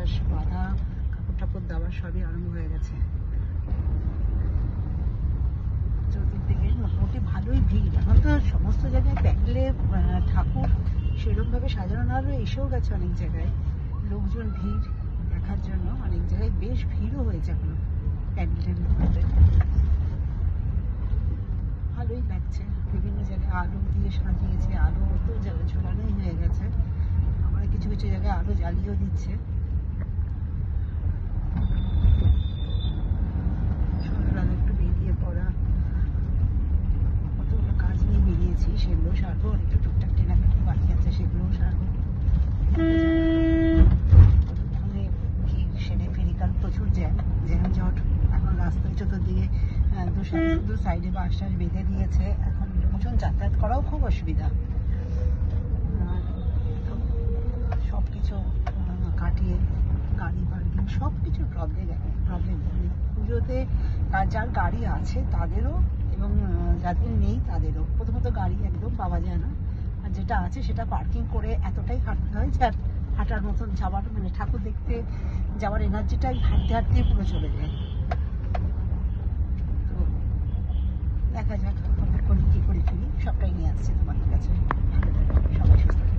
বাঁশ বাঁধা, কাপড় টাপড় দেওয়া সবই আরম্ভ হয়ে গেছে। চতুর্দিকে মোটামুটি ভালোই ভিড়। এখন তো সমস্ত জায়গায় প্যান্ডেলে ঠাকুর সেরকম ভাবে সাজানো না হলেও এসেও গেছে অনেক জায়গায় লোকজন ভিড় দেখার জন্য। অনেক জায়গায় বেশ ভিড়ও হয়েছে এখনো প্যান্ডেলের মধ্যে। ভালোই লাগছে। বিভিন্ন জায়গায় আলো দিয়ে সাজিয়েছে, আলো তো ঝোলানোই হয়ে গেছে। আমরা কিছু কিছু জায়গায় আলো জ্বালিয়েও দিচ্ছে। সন্ধ্যাবেলা একটু বেরিয়ে পড়া, কতগুলো কাজ নিয়ে বেরিয়েছি, সেগুলো সারবো। আর একটু টুকটাক কেনাকাটি বাকি আছে, সেগুলোও সারবো। ভিড় সেরে ফেরিকাল প্রচুর জ্যাম জট। এখন রাস্তায় চতুর্দিকে দু সাইডে বাস টাস বেঁধে দিয়েছে। এখন লোকজন যাতায়াত করাও খুব অসুবিধা। আর সবকিছু কাটিয়ে গাড়ি পার্কিং সবকিছু প্রবলেম। পুজোতে যার গাড়ি আছে তাদেরও এবং যাদের নেই তাদেরও। প্রথমত গাড়ি একদম পাওয়া যায় না, আর যেটা আছে সেটা পার্কিং করে এতটাই হাঁটতে হয় যে হাঁটার মতন যাওয়ার মানে ঠাকুর দেখতে যাওয়ার এনার্জিটাই হাঁটতে হাঁটতেই পুরো চলে যায়। তো দেখা যাক কি করে ফিরি, সবটাই নিয়ে আসছে তোমাদের কাছে। সবাই সুস্থ।